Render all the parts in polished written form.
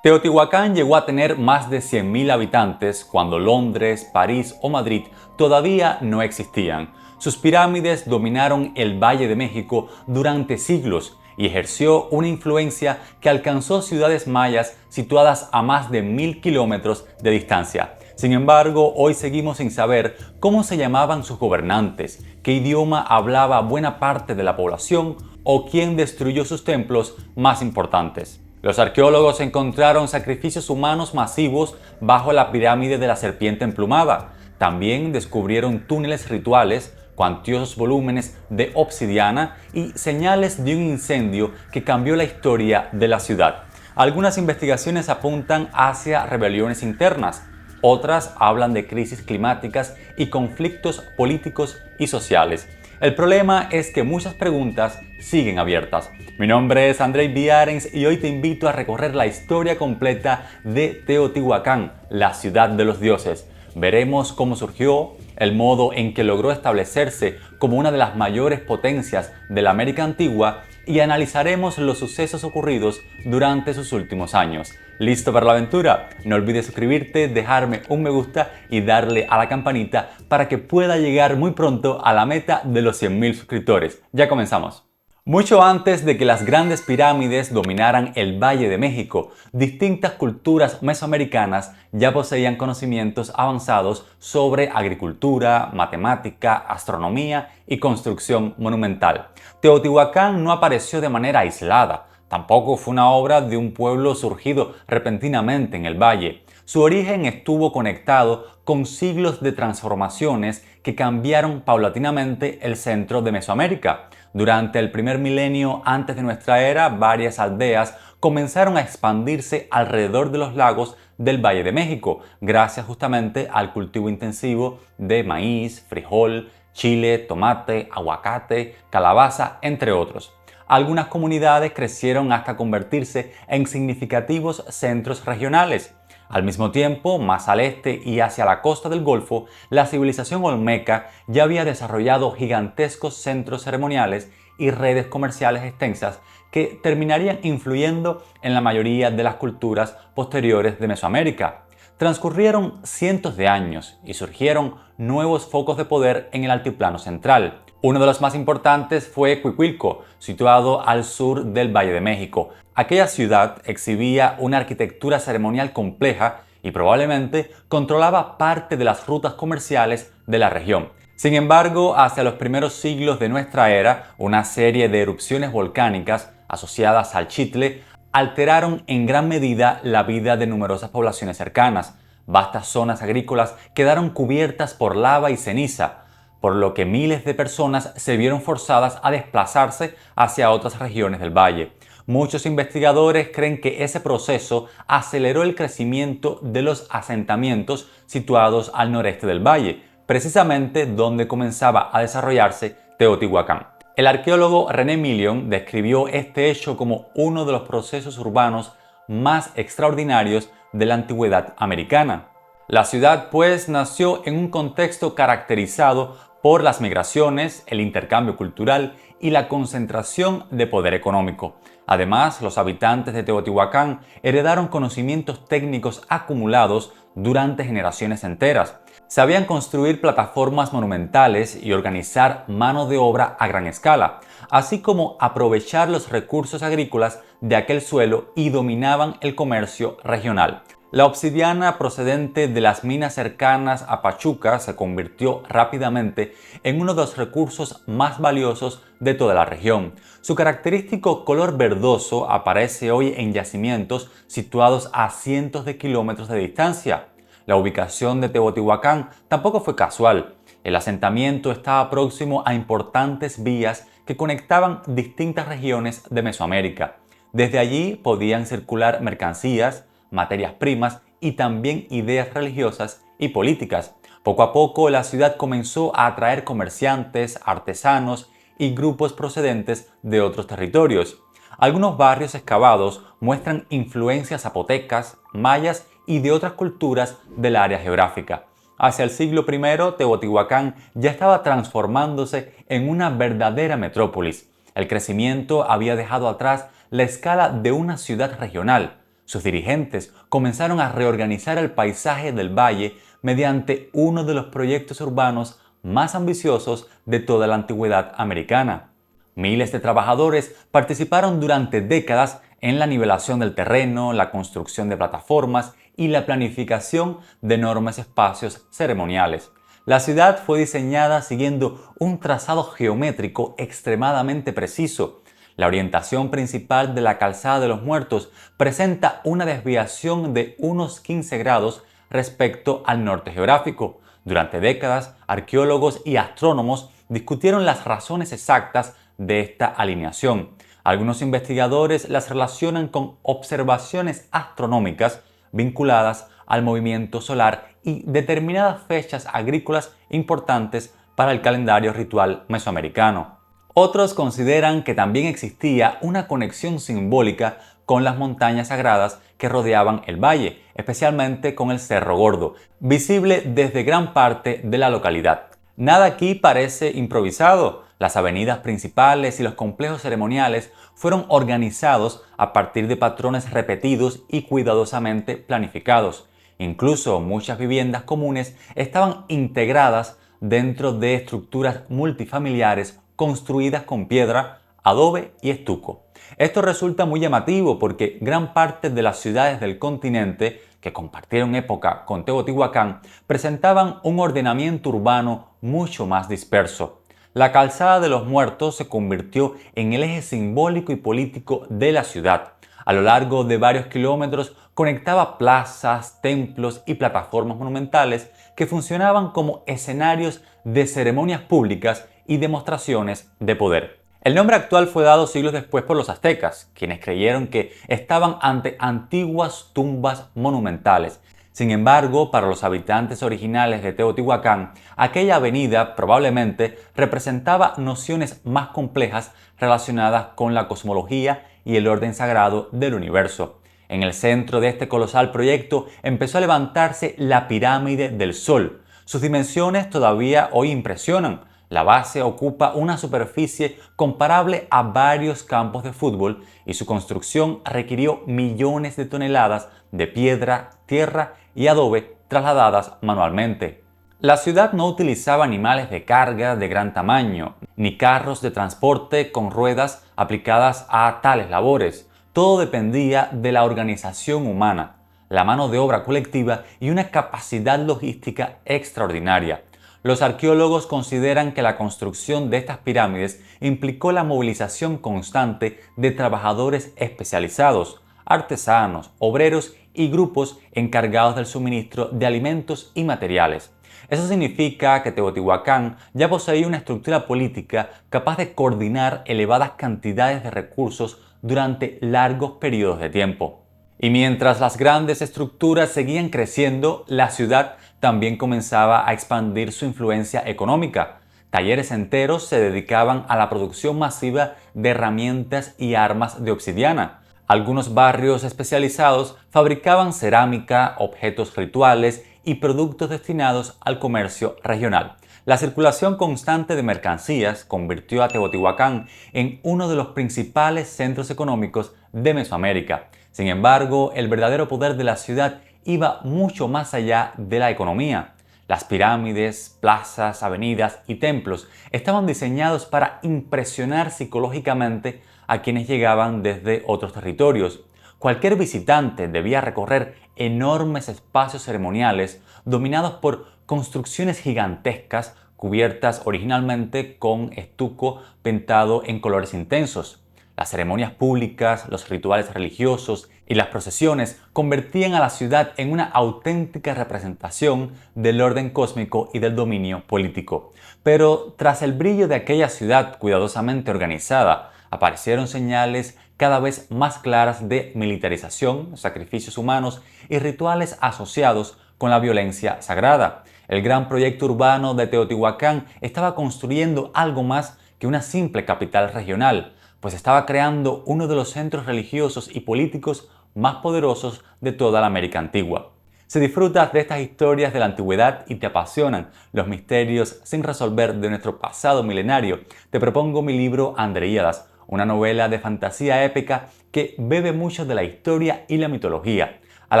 Teotihuacán llegó a tener más de 100.000 habitantes cuando Londres, París o Madrid todavía no existían. Sus pirámides dominaron el Valle de México durante siglos y ejerció una influencia que alcanzó ciudades mayas situadas a más de 1.000 kilómetros de distancia. Sin embargo, hoy seguimos sin saber cómo se llamaban sus gobernantes, qué idioma hablaba buena parte de la población o quién destruyó sus templos más importantes. Los arqueólogos encontraron sacrificios humanos masivos bajo la pirámide de la serpiente emplumada. También descubrieron túneles rituales, cuantiosos volúmenes de obsidiana y señales de un incendio que cambió la historia de la ciudad. Algunas investigaciones apuntan hacia rebeliones internas, otras hablan de crisis climáticas y conflictos políticos y sociales. El problema es que muchas preguntas siguen abiertas. Mi nombre es Andrei Biarens y hoy te invito a recorrer la historia completa de Teotihuacán, la ciudad de los dioses. Veremos cómo surgió, el modo en que logró establecerse como una de las mayores potencias de la América antigua y analizaremos los sucesos ocurridos durante sus últimos años. ¿Listo para la aventura? No olvides suscribirte, dejarme un me gusta y darle a la campanita para que pueda llegar muy pronto a la meta de los 100.000 suscriptores. Ya comenzamos. Mucho antes de que las grandes pirámides dominaran el Valle de México, distintas culturas mesoamericanas ya poseían conocimientos avanzados sobre agricultura, matemática, astronomía y construcción monumental. Teotihuacán no apareció de manera aislada, tampoco fue una obra de un pueblo surgido repentinamente en el valle. Su origen estuvo conectado con siglos de transformaciones que cambiaron paulatinamente el centro de Mesoamérica. Durante el primer milenio antes de nuestra era, varias aldeas comenzaron a expandirse alrededor de los lagos del Valle de México, gracias justamente al cultivo intensivo de maíz, frijol, chile, tomate, aguacate, calabaza, entre otros. Algunas comunidades crecieron hasta convertirse en significativos centros regionales. Al mismo tiempo, más al este y hacia la costa del Golfo, la civilización olmeca ya había desarrollado gigantescos centros ceremoniales y redes comerciales extensas que terminarían influyendo en la mayoría de las culturas posteriores de Mesoamérica. Transcurrieron cientos de años y surgieron nuevos focos de poder en el altiplano central. Uno de los más importantes fue Cuicuilco, situado al sur del Valle de México. Aquella ciudad exhibía una arquitectura ceremonial compleja y probablemente controlaba parte de las rutas comerciales de la región. Sin embargo, hacia los primeros siglos de nuestra era, una serie de erupciones volcánicas asociadas al Chitle alteraron en gran medida la vida de numerosas poblaciones cercanas. Vastas zonas agrícolas quedaron cubiertas por lava y ceniza, por lo que miles de personas se vieron forzadas a desplazarse hacia otras regiones del valle. Muchos investigadores creen que ese proceso aceleró el crecimiento de los asentamientos situados al noreste del valle, precisamente donde comenzaba a desarrollarse Teotihuacán. El arqueólogo René Million describió este hecho como uno de los procesos urbanos más extraordinarios de la antigüedad americana. La ciudad, pues, nació en un contexto caracterizado por las migraciones, el intercambio cultural y la concentración de poder económico. Además, los habitantes de Teotihuacán heredaron conocimientos técnicos acumulados durante generaciones enteras. Sabían construir plataformas monumentales y organizar mano de obra a gran escala, así como aprovechar los recursos agrícolas de aquel suelo y dominaban el comercio regional. La obsidiana procedente de las minas cercanas a Pachuca se convirtió rápidamente en uno de los recursos más valiosos de toda la región. Su característico color verdoso aparece hoy en yacimientos situados a cientos de kilómetros de distancia. La ubicación de Teotihuacán tampoco fue casual. El asentamiento estaba próximo a importantes vías que conectaban distintas regiones de Mesoamérica. Desde allí podían circular mercancías, materias primas y también ideas religiosas y políticas. Poco a poco la ciudad comenzó a atraer comerciantes, artesanos y grupos procedentes de otros territorios. Algunos barrios excavados muestran influencias zapotecas, mayas y de otras culturas del área geográfica. Hacia el siglo I, Teotihuacán ya estaba transformándose en una verdadera metrópolis. El crecimiento había dejado atrás la escala de una ciudad regional. Sus dirigentes comenzaron a reorganizar el paisaje del valle mediante uno de los proyectos urbanos más ambiciosos de toda la antigüedad americana. Miles de trabajadores participaron durante décadas en la nivelación del terreno, la construcción de plataformas y la planificación de enormes espacios ceremoniales. La ciudad fue diseñada siguiendo un trazado geométrico extremadamente preciso. La orientación principal de la Calzada de los Muertos presenta una desviación de unos 15 grados respecto al norte geográfico. Durante décadas, arqueólogos y astrónomos discutieron las razones exactas de esta alineación. Algunos investigadores las relacionan con observaciones astronómicas vinculadas al movimiento solar y determinadas fechas agrícolas importantes para el calendario ritual mesoamericano. Otros consideran que también existía una conexión simbólica con las montañas sagradas que rodeaban el valle, especialmente con el Cerro Gordo, visible desde gran parte de la localidad. Nada aquí parece improvisado. Las avenidas principales y los complejos ceremoniales fueron organizados a partir de patrones repetidos y cuidadosamente planificados. Incluso muchas viviendas comunes estaban integradas dentro de estructuras multifamiliares construidas con piedra, adobe y estuco. Esto resulta muy llamativo porque gran parte de las ciudades del continente que compartieron época con Teotihuacán presentaban un ordenamiento urbano mucho más disperso. La Calzada de los Muertos se convirtió en el eje simbólico y político de la ciudad. A lo largo de varios kilómetros conectaba plazas, templos y plataformas monumentales que funcionaban como escenarios de ceremonias públicas y demostraciones de poder. El nombre actual fue dado siglos después por los aztecas, quienes creyeron que estaban ante antiguas tumbas monumentales. Sin embargo, para los habitantes originales de Teotihuacán, aquella avenida probablemente representaba nociones más complejas relacionadas con la cosmología y el orden sagrado del universo. En el centro de este colosal proyecto empezó a levantarse la pirámide del Sol. Sus dimensiones todavía hoy impresionan. La base ocupa una superficie comparable a varios campos de fútbol y su construcción requirió millones de toneladas de piedra, tierra y adobe trasladadas manualmente. La ciudad no utilizaba animales de carga de gran tamaño, ni carros de transporte con ruedas aplicadas a tales labores. Todo dependía de la organización humana, la mano de obra colectiva y una capacidad logística extraordinaria. Los arqueólogos consideran que la construcción de estas pirámides implicó la movilización constante de trabajadores especializados, artesanos, obreros y grupos encargados del suministro de alimentos y materiales. Eso significa que Teotihuacán ya poseía una estructura política capaz de coordinar elevadas cantidades de recursos durante largos periodos de tiempo. Y mientras las grandes estructuras seguían creciendo, la ciudad también comenzaba a expandir su influencia económica. Talleres enteros se dedicaban a la producción masiva de herramientas y armas de obsidiana. Algunos barrios especializados fabricaban cerámica, objetos rituales y productos destinados al comercio regional. La circulación constante de mercancías convirtió a Teotihuacán en uno de los principales centros económicos de Mesoamérica. Sin embargo, el verdadero poder de la ciudad iba mucho más allá de la economía. Las pirámides, plazas, avenidas y templos estaban diseñados para impresionar psicológicamente a quienes llegaban desde otros territorios. Cualquier visitante debía recorrer enormes espacios ceremoniales dominados por construcciones gigantescas cubiertas originalmente con estuco pintado en colores intensos. Las ceremonias públicas, los rituales religiosos y las procesiones convertían a la ciudad en una auténtica representación del orden cósmico y del dominio político. Pero tras el brillo de aquella ciudad cuidadosamente organizada, aparecieron señales cada vez más claras de militarización, sacrificios humanos y rituales asociados con la violencia sagrada. El gran proyecto urbano de Teotihuacán estaba construyendo algo más que una simple capital regional, pues estaba creando uno de los centros religiosos y políticos más poderosos de toda la América antigua. Si disfrutas de estas historias de la antigüedad y te apasionan los misterios sin resolver de nuestro pasado milenario, te propongo mi libro Andreíadas, una novela de fantasía épica que bebe mucho de la historia y la mitología. Al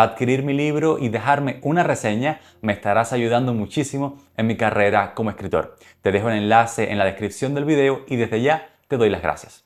adquirir mi libro y dejarme una reseña, me estarás ayudando muchísimo en mi carrera como escritor. Te dejo el enlace en la descripción del video y desde ya te doy las gracias.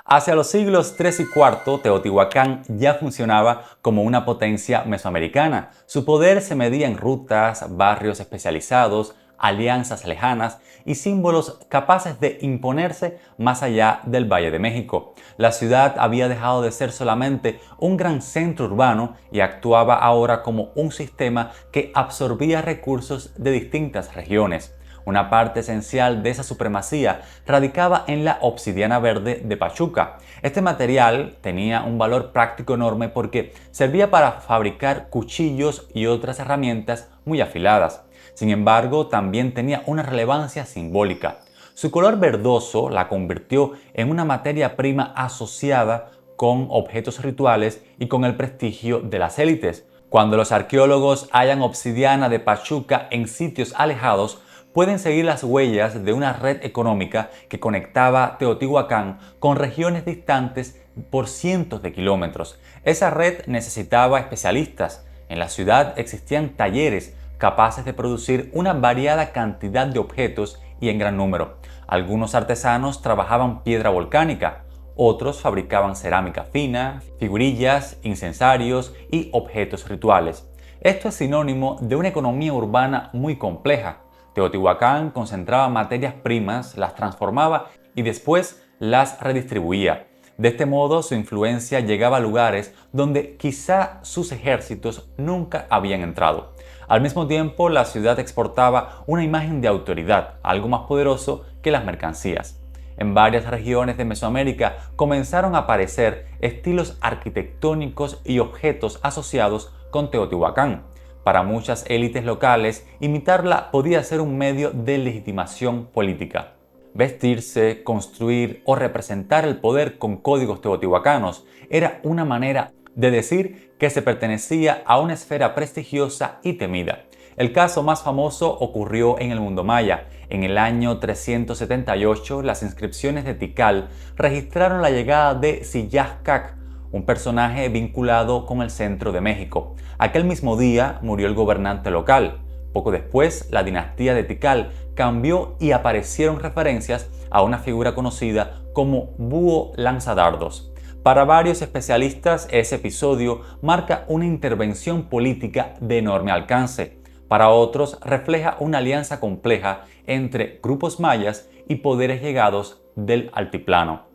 Hacia los siglos III y IV, Teotihuacán ya funcionaba como una potencia mesoamericana. Su poder se medía en rutas, barrios especializados, alianzas lejanas y símbolos capaces de imponerse más allá del Valle de México. La ciudad había dejado de ser solamente un gran centro urbano y actuaba ahora como un sistema que absorbía recursos de distintas regiones. Una parte esencial de esa supremacía radicaba en la obsidiana verde de Pachuca. Este material tenía un valor práctico enorme porque servía para fabricar cuchillos y otras herramientas muy afiladas. Sin embargo, también tenía una relevancia simbólica. Su color verdoso la convirtió en una materia prima asociada con objetos rituales y con el prestigio de las élites. Cuando los arqueólogos hallan obsidiana de Pachuca en sitios alejados, pueden seguir las huellas de una red económica que conectaba Teotihuacán con regiones distantes por cientos de kilómetros. Esa red necesitaba especialistas. En la ciudad existían talleres capaces de producir una variada cantidad de objetos y en gran número. Algunos artesanos trabajaban piedra volcánica, otros fabricaban cerámica fina, figurillas, incensarios y objetos rituales. Esto es sinónimo de una economía urbana muy compleja. Teotihuacán concentraba materias primas, las transformaba y después las redistribuía. De este modo, su influencia llegaba a lugares donde quizá sus ejércitos nunca habían entrado. Al mismo tiempo, la ciudad exportaba una imagen de autoridad, algo más poderoso que las mercancías. En varias regiones de Mesoamérica comenzaron a aparecer estilos arquitectónicos y objetos asociados con Teotihuacán. Para muchas élites locales, imitarla podía ser un medio de legitimación política. Vestirse, construir o representar el poder con códigos teotihuacanos era una manera de decir que se pertenecía a una esfera prestigiosa y temida. El caso más famoso ocurrió en el mundo maya. En el año 378, las inscripciones de Tikal registraron la llegada de Sillaj-Cac, un personaje vinculado con el centro de México. Aquel mismo día murió el gobernante local. Poco después, la dinastía de Tikal cambió y aparecieron referencias a una figura conocida como Búho Lanzadardos. Para varios especialistas, ese episodio marca una intervención política de enorme alcance. Para otros, refleja una alianza compleja entre grupos mayas y poderes llegados del altiplano.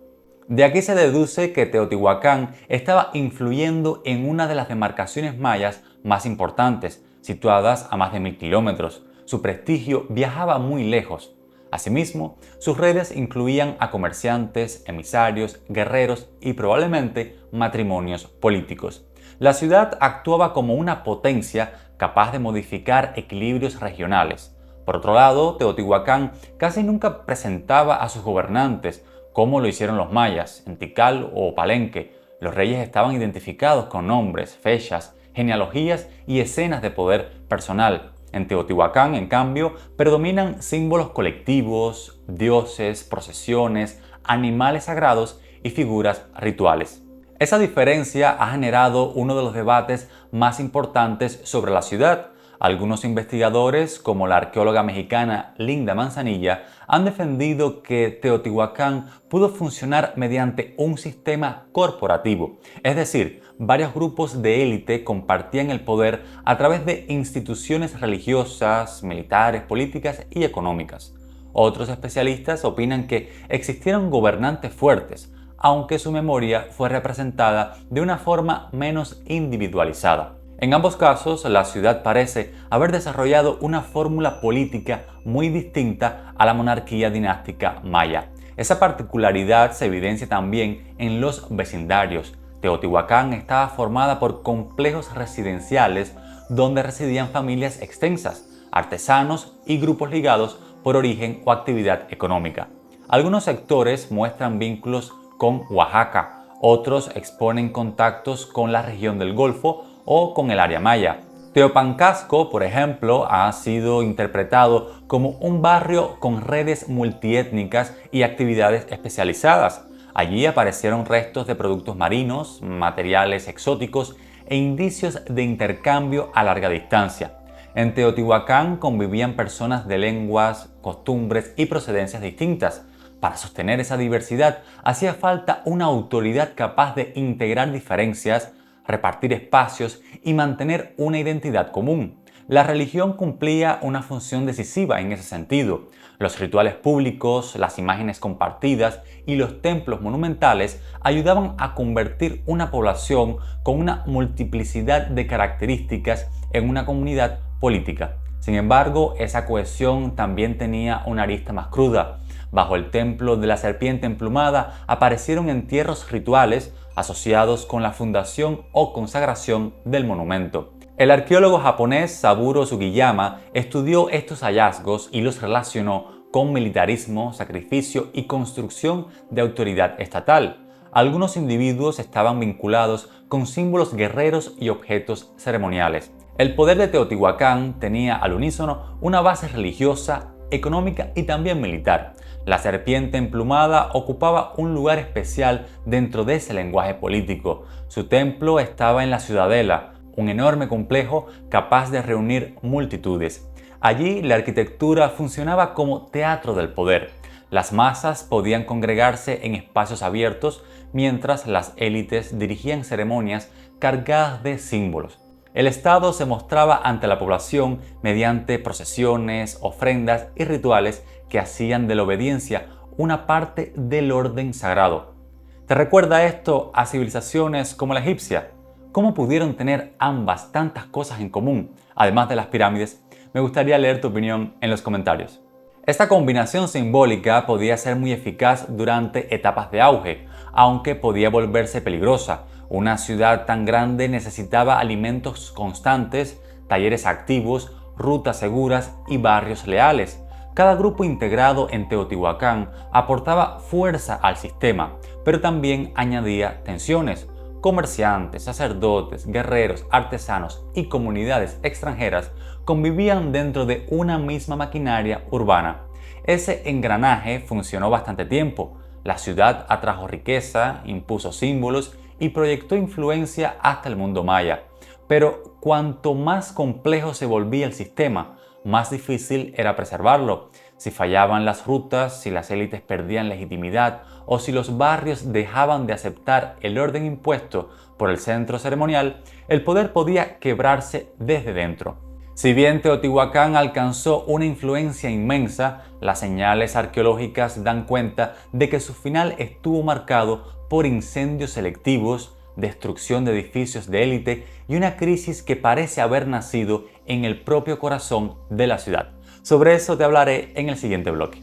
De aquí se deduce que Teotihuacán estaba influyendo en una de las demarcaciones mayas más importantes, situadas a más de 1000 kilómetros. Su prestigio viajaba muy lejos. Asimismo, sus redes incluían a comerciantes, emisarios, guerreros y probablemente matrimonios políticos. La ciudad actuaba como una potencia capaz de modificar equilibrios regionales. Por otro lado, Teotihuacán casi nunca presentaba a sus gobernantes, como lo hicieron los mayas, en Tikal o Palenque. Los reyes estaban identificados con nombres, fechas, genealogías y escenas de poder personal. En Teotihuacán, en cambio, predominan símbolos colectivos, dioses, procesiones, animales sagrados y figuras rituales. Esa diferencia ha generado uno de los debates más importantes sobre la ciudad. Algunos investigadores, como la arqueóloga mexicana Linda Manzanilla, han defendido que Teotihuacán pudo funcionar mediante un sistema corporativo, es decir, varios grupos de élite compartían el poder a través de instituciones religiosas, militares, políticas y económicas. Otros especialistas opinan que existieron gobernantes fuertes, aunque su memoria fue representada de una forma menos individualizada. En ambos casos, la ciudad parece haber desarrollado una fórmula política muy distinta a la monarquía dinástica maya. Esa particularidad se evidencia también en los vecindarios. Teotihuacán estaba formada por complejos residenciales donde residían familias extensas, artesanos y grupos ligados por origen o actividad económica. Algunos sectores muestran vínculos con Oaxaca, otros exponen contactos con la región del Golfo o con el área maya. Teopancasco, por ejemplo, ha sido interpretado como un barrio con redes multiétnicas y actividades especializadas. Allí aparecieron restos de productos marinos, materiales exóticos e indicios de intercambio a larga distancia. En Teotihuacán convivían personas de lenguas, costumbres y procedencias distintas. Para sostener esa diversidad hacía falta una autoridad capaz de integrar diferencias, repartir espacios y mantener una identidad común. La religión cumplía una función decisiva en ese sentido. Los rituales públicos, las imágenes compartidas y los templos monumentales ayudaban a convertir una población con una multiplicidad de características en una comunidad política. Sin embargo, esa cohesión también tenía una arista más cruda. Bajo el templo de la serpiente emplumada aparecieron entierros rituales asociados con la fundación o consagración del monumento. El arqueólogo japonés Saburo Sugiyama estudió estos hallazgos y los relacionó con militarismo, sacrificio y construcción de autoridad estatal. Algunos individuos estaban vinculados con símbolos guerreros y objetos ceremoniales. El poder de Teotihuacán tenía al unísono una base religiosa, económica y también militar. La serpiente emplumada ocupaba un lugar especial dentro de ese lenguaje político. Su templo estaba en la ciudadela, un enorme complejo capaz de reunir multitudes. Allí la arquitectura funcionaba como teatro del poder. Las masas podían congregarse en espacios abiertos mientras las élites dirigían ceremonias cargadas de símbolos. El Estado se mostraba ante la población mediante procesiones, ofrendas y rituales que hacían de la obediencia una parte del orden sagrado. ¿Te recuerda esto a civilizaciones como la egipcia? ¿Cómo pudieron tener ambas tantas cosas en común, además de las pirámides? Me gustaría leer tu opinión en los comentarios. Esta combinación simbólica podía ser muy eficaz durante etapas de auge, aunque podía volverse peligrosa. Una ciudad tan grande necesitaba alimentos constantes, talleres activos, rutas seguras y barrios leales. Cada grupo integrado en Teotihuacán aportaba fuerza al sistema, pero también añadía tensiones. Comerciantes, sacerdotes, guerreros, artesanos y comunidades extranjeras convivían dentro de una misma maquinaria urbana. Ese engranaje funcionó bastante tiempo. La ciudad atrajo riqueza, impuso símbolos y proyectó influencia hasta el mundo maya. Pero cuanto más complejo se volvía el sistema, más difícil era preservarlo. Si fallaban las rutas, si las élites perdían legitimidad o si los barrios dejaban de aceptar el orden impuesto por el centro ceremonial, el poder podía quebrarse desde dentro. Si bien Teotihuacán alcanzó una influencia inmensa, las señales arqueológicas dan cuenta de que su final estuvo marcado por incendios selectivos, destrucción de edificios de élite y una crisis que parece haber nacido en el propio corazón de la ciudad. Sobre eso te hablaré en el siguiente bloque.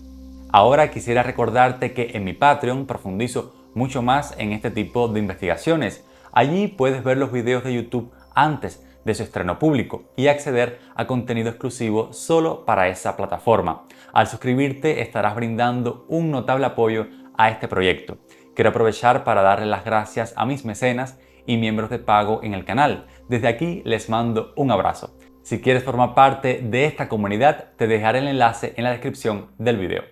Ahora quisiera recordarte que en mi Patreon profundizo mucho más en este tipo de investigaciones. Allí puedes ver los videos de YouTube antes de su estreno público y acceder a contenido exclusivo solo para esa plataforma. Al suscribirte estarás brindando un notable apoyo a este proyecto. Quiero aprovechar para darle las gracias a mis mecenas y miembros de pago en el canal. Desde aquí les mando un abrazo. Si quieres formar parte de esta comunidad, te dejaré el enlace en la descripción del video.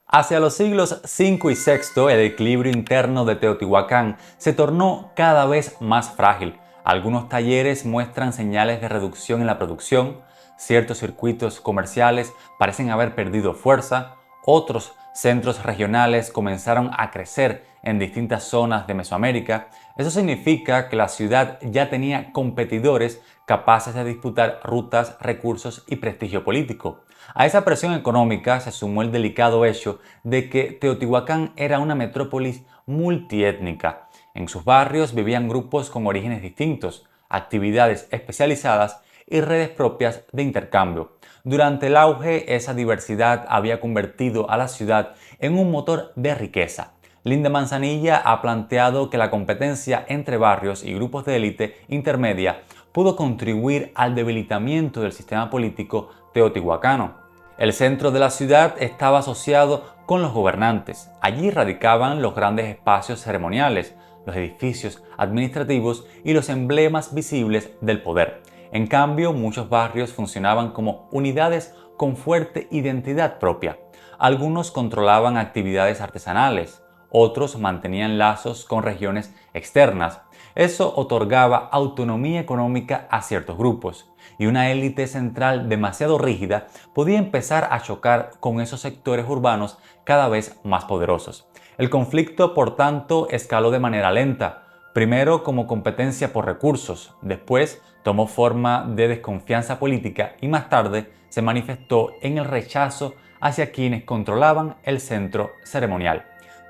Hacia los siglos V y VI, el equilibrio interno de Teotihuacán se tornó cada vez más frágil. Algunos talleres muestran señales de reducción en la producción, ciertos circuitos comerciales parecen haber perdido fuerza, otros centros regionales comenzaron a crecer en distintas zonas de Mesoamérica. Eso significa que la ciudad ya tenía competidores capaces de disputar rutas, recursos y prestigio político. A esa presión económica se sumó el delicado hecho de que Teotihuacán era una metrópolis multiétnica. En sus barrios vivían grupos con orígenes distintos, actividades especializadas y redes propias de intercambio. Durante el auge, esa diversidad había convertido a la ciudad en un motor de riqueza. Linda Manzanilla ha planteado que la competencia entre barrios y grupos de élite intermedia pudo contribuir al debilitamiento del sistema político teotihuacano. El centro de la ciudad estaba asociado con los gobernantes. Allí radicaban los grandes espacios ceremoniales, los edificios administrativos y los emblemas visibles del poder. En cambio, muchos barrios funcionaban como unidades con fuerte identidad propia. Algunos controlaban actividades artesanales, Otros mantenían lazos con regiones externas. Eso otorgaba autonomía económica a ciertos grupos, y una élite central demasiado rígida podía empezar a chocar con esos sectores urbanos cada vez más poderosos. El conflicto, por tanto, escaló de manera lenta, primero como competencia por recursos, después tomó forma de desconfianza política y más tarde se manifestó en el rechazo hacia quienes controlaban el centro ceremonial.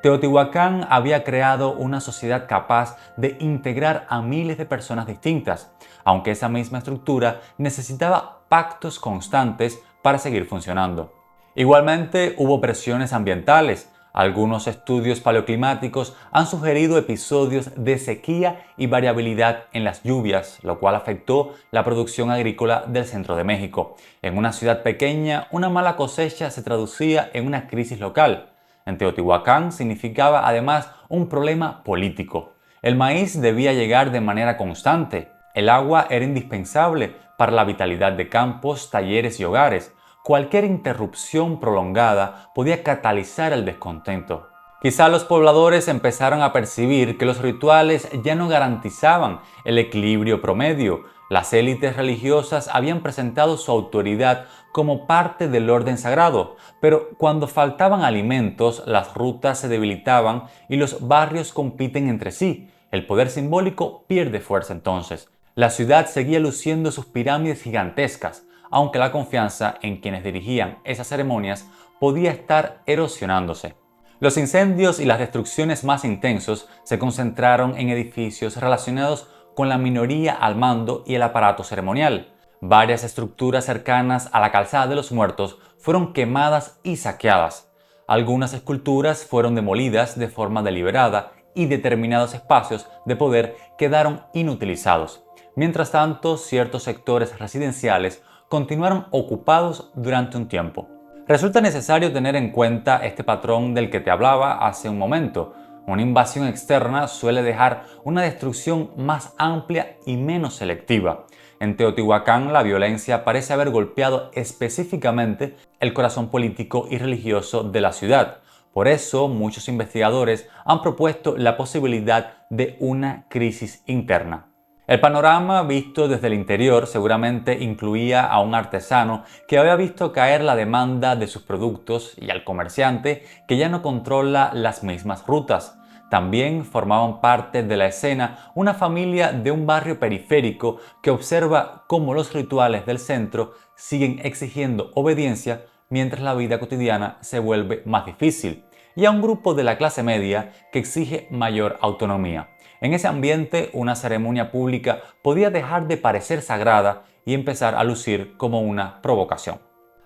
Teotihuacán había creado una sociedad capaz de integrar a miles de personas distintas, aunque esa misma estructura necesitaba pactos constantes para seguir funcionando. Igualmente hubo presiones ambientales. Algunos estudios paleoclimáticos han sugerido episodios de sequía y variabilidad en las lluvias, lo cual afectó la producción agrícola del centro de México. En una ciudad pequeña, una mala cosecha se traducía en una crisis local. En Teotihuacán significaba además un problema político. El maíz debía llegar de manera constante. El agua era indispensable para la vitalidad de campos, talleres y hogares. Cualquier interrupción prolongada podía catalizar el descontento. Quizá los pobladores empezaron a percibir que los rituales ya no garantizaban el equilibrio promedio. Las élites religiosas habían presentado su autoridad como parte del orden sagrado, pero cuando faltaban alimentos, las rutas se debilitaban y los barrios compiten entre sí. El poder simbólico pierde fuerza entonces. La ciudad seguía luciendo sus pirámides gigantescas, aunque la confianza en quienes dirigían esas ceremonias podía estar erosionándose. Los incendios y las destrucciones más intensos se concentraron en edificios relacionados con la minoría al mando y el aparato ceremonial. Varias estructuras cercanas a la Calzada de los Muertos fueron quemadas y saqueadas. Algunas esculturas fueron demolidas de forma deliberada y determinados espacios de poder quedaron inutilizados. Mientras tanto, ciertos sectores residenciales continuaron ocupados durante un tiempo. Resulta necesario tener en cuenta este patrón del que te hablaba hace un momento. Una invasión externa suele dejar una destrucción más amplia y menos selectiva. En Teotihuacán, la violencia parece haber golpeado específicamente el corazón político y religioso de la ciudad. Por eso, muchos investigadores han propuesto la posibilidad de una crisis interna. El panorama visto desde el interior seguramente incluía a un artesano que había visto caer la demanda de sus productos y al comerciante que ya no controla las mismas rutas. También formaban parte de la escena una familia de un barrio periférico que observa cómo los rituales del centro siguen exigiendo obediencia mientras la vida cotidiana se vuelve más difícil, y a un grupo de la clase media que exige mayor autonomía. En ese ambiente, una ceremonia pública podía dejar de parecer sagrada y empezar a lucir como una provocación.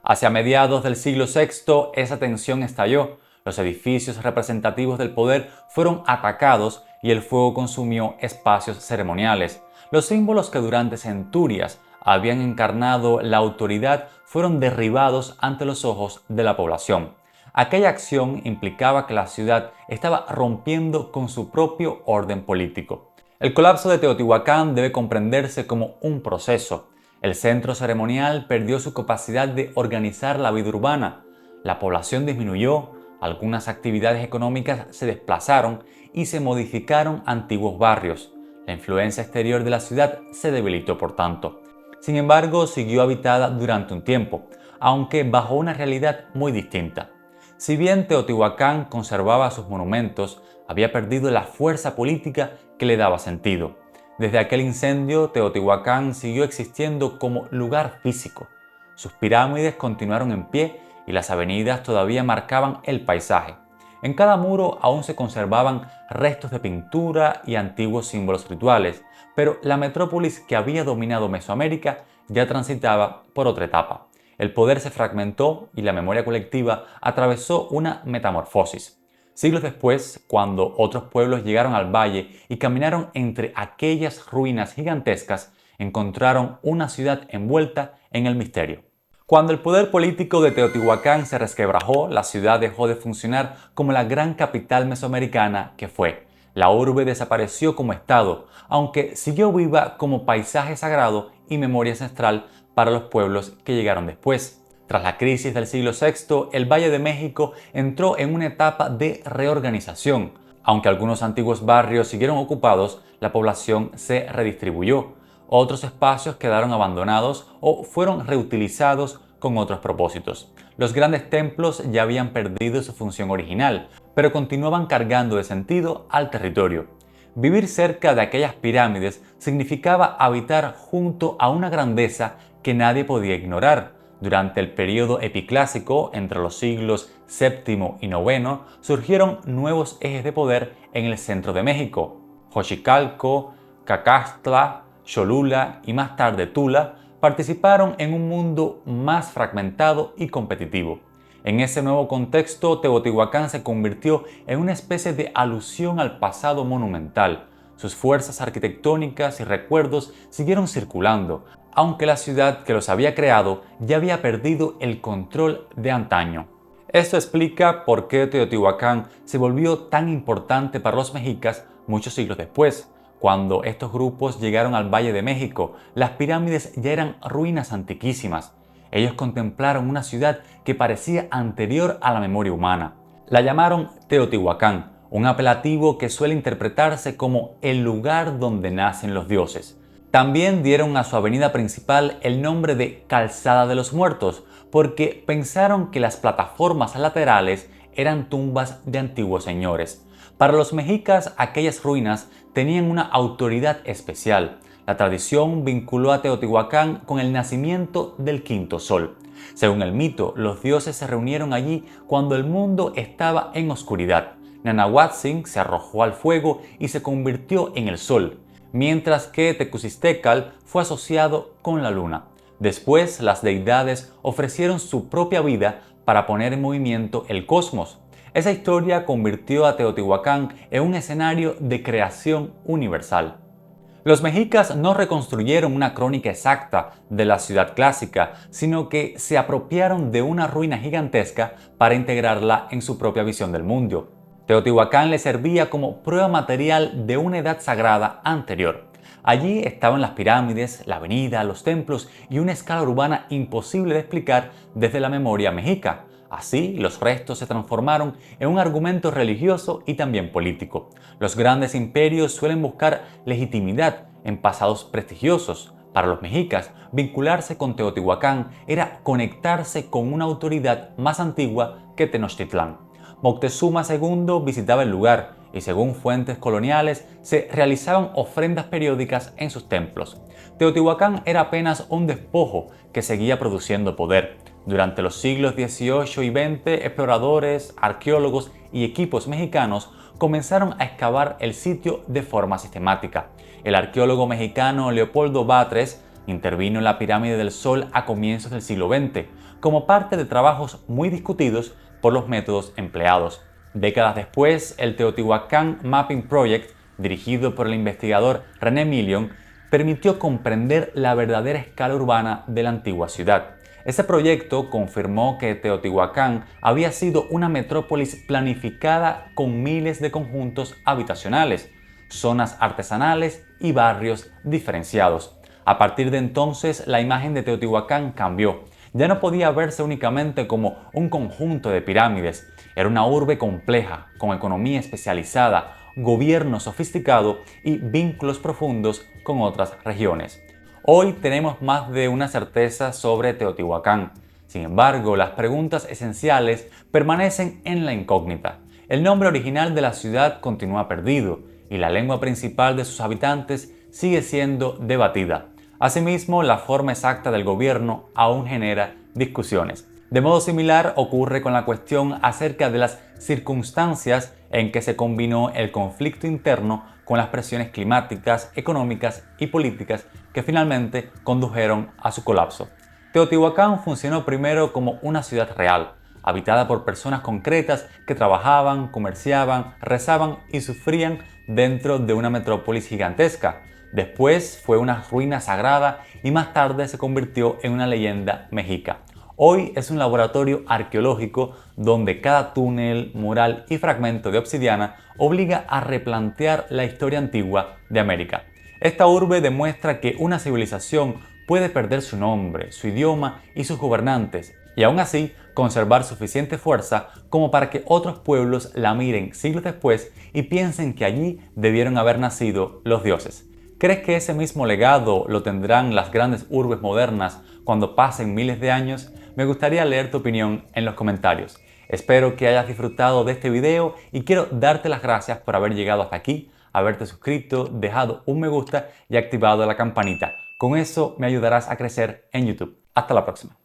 Hacia mediados del siglo VI, esa tensión estalló. Los edificios representativos del poder fueron atacados y el fuego consumió espacios ceremoniales. Los símbolos que durante centurias habían encarnado la autoridad fueron derribados ante los ojos de la población. Aquella acción implicaba que la ciudad estaba rompiendo con su propio orden político. El colapso de Teotihuacán debe comprenderse como un proceso. El centro ceremonial perdió su capacidad de organizar la vida urbana. La población disminuyó, algunas actividades económicas se desplazaron y se modificaron antiguos barrios. La influencia exterior de la ciudad se debilitó, por tanto. Sin embargo, siguió habitada durante un tiempo, aunque bajo una realidad muy distinta. Si bien Teotihuacán conservaba sus monumentos, había perdido la fuerza política que le daba sentido. Desde aquel incendio, Teotihuacán siguió existiendo como lugar físico. Sus pirámides continuaron en pie y las avenidas todavía marcaban el paisaje. En cada muro aún se conservaban restos de pintura y antiguos símbolos rituales, pero la metrópolis que había dominado Mesoamérica ya transitaba por otra etapa. El poder se fragmentó y la memoria colectiva atravesó una metamorfosis. Siglos después, cuando otros pueblos llegaron al valle y caminaron entre aquellas ruinas gigantescas, encontraron una ciudad envuelta en el misterio. Cuando el poder político de Teotihuacán se resquebrajó, la ciudad dejó de funcionar como la gran capital mesoamericana que fue. La urbe desapareció como estado, aunque siguió viva como paisaje sagrado y memoria ancestral para los pueblos que llegaron después. Tras la crisis del siglo VI, el Valle de México entró en una etapa de reorganización. Aunque algunos antiguos barrios siguieron ocupados, la población se redistribuyó. Otros espacios quedaron abandonados o fueron reutilizados con otros propósitos. Los grandes templos ya habían perdido su función original, pero continuaban cargando de sentido al territorio. Vivir cerca de aquellas pirámides significaba habitar junto a una grandeza que nadie podía ignorar. Durante el periodo epiclásico, entre los siglos VII y IX, surgieron nuevos ejes de poder en el centro de México. Xochicalco, Cacaxtla, Cholula y más tarde Tula participaron en un mundo más fragmentado y competitivo. En ese nuevo contexto, Teotihuacán se convirtió en una especie de alusión al pasado monumental. Sus fuerzas arquitectónicas y recuerdos siguieron circulando, aunque la ciudad que los había creado ya había perdido el control de antaño. Esto explica por qué Teotihuacán se volvió tan importante para los mexicas muchos siglos después. Cuando estos grupos llegaron al Valle de México, las pirámides ya eran ruinas antiquísimas. Ellos contemplaron una ciudad que parecía anterior a la memoria humana. La llamaron Teotihuacán, un apelativo que suele interpretarse como el lugar donde nacen los dioses. También dieron a su avenida principal el nombre de Calzada de los Muertos, porque pensaron que las plataformas laterales eran tumbas de antiguos señores. Para los mexicas, aquellas ruinas tenían una autoridad especial. La tradición vinculó a Teotihuacán con el nacimiento del quinto sol. Según el mito, los dioses se reunieron allí cuando el mundo estaba en oscuridad. Nanahuatzin se arrojó al fuego y se convirtió en el sol, mientras que Tecusistecatl fue asociado con la luna. Después, las deidades ofrecieron su propia vida para poner en movimiento el cosmos. Esa historia convirtió a Teotihuacán en un escenario de creación universal. Los mexicas no reconstruyeron una crónica exacta de la ciudad clásica, sino que se apropiaron de una ruina gigantesca para integrarla en su propia visión del mundo. Teotihuacán le servía como prueba material de una edad sagrada anterior. Allí estaban las pirámides, la avenida, los templos y una escala urbana imposible de explicar desde la memoria mexica. Así, los restos se transformaron en un argumento religioso y también político. Los grandes imperios suelen buscar legitimidad en pasados prestigiosos. Para los mexicas, vincularse con Teotihuacán era conectarse con una autoridad más antigua que Tenochtitlán. Moctezuma II visitaba el lugar y, según fuentes coloniales, se realizaban ofrendas periódicas en sus templos. Teotihuacán era apenas un despojo que seguía produciendo poder. Durante los siglos XVIII y XX, exploradores, arqueólogos y equipos mexicanos comenzaron a excavar el sitio de forma sistemática. El arqueólogo mexicano Leopoldo Batres intervino en la Pirámide del Sol a comienzos del siglo XX, como parte de trabajos muy discutidos por los métodos empleados. Décadas después, el Teotihuacán Mapping Project, dirigido por el investigador René Million, permitió comprender la verdadera escala urbana de la antigua ciudad. Ese proyecto confirmó que Teotihuacán había sido una metrópolis planificada con miles de conjuntos habitacionales, zonas artesanales y barrios diferenciados. A partir de entonces, la imagen de Teotihuacán cambió. Ya no podía verse únicamente como un conjunto de pirámides. Era una urbe compleja, con economía especializada, gobierno sofisticado y vínculos profundos con otras regiones. Hoy tenemos más de una certeza sobre Teotihuacán. Sin embargo, las preguntas esenciales permanecen en la incógnita. El nombre original de la ciudad continúa perdido y la lengua principal de sus habitantes sigue siendo debatida. Asimismo, la forma exacta del gobierno aún genera discusiones. De modo similar ocurre con la cuestión acerca de las circunstancias en que se combinó el conflicto interno con las presiones climáticas, económicas y políticas que finalmente condujeron a su colapso. Teotihuacán funcionó primero como una ciudad real, habitada por personas concretas que trabajaban, comerciaban, rezaban y sufrían dentro de una metrópolis gigantesca. Después fue una ruina sagrada y más tarde se convirtió en una leyenda mexica. Hoy es un laboratorio arqueológico donde cada túnel, mural y fragmento de obsidiana obliga a replantear la historia antigua de América. Esta urbe demuestra que una civilización puede perder su nombre, su idioma y sus gobernantes, y aún así conservar suficiente fuerza como para que otros pueblos la miren siglos después y piensen que allí debieron haber nacido los dioses. ¿Crees que ese mismo legado lo tendrán las grandes urbes modernas cuando pasen miles de años? Me gustaría leer tu opinión en los comentarios. Espero que hayas disfrutado de este video y quiero darte las gracias por haber llegado hasta aquí, haberte suscrito, dejado un me gusta y activado la campanita. Con eso me ayudarás a crecer en YouTube. Hasta la próxima.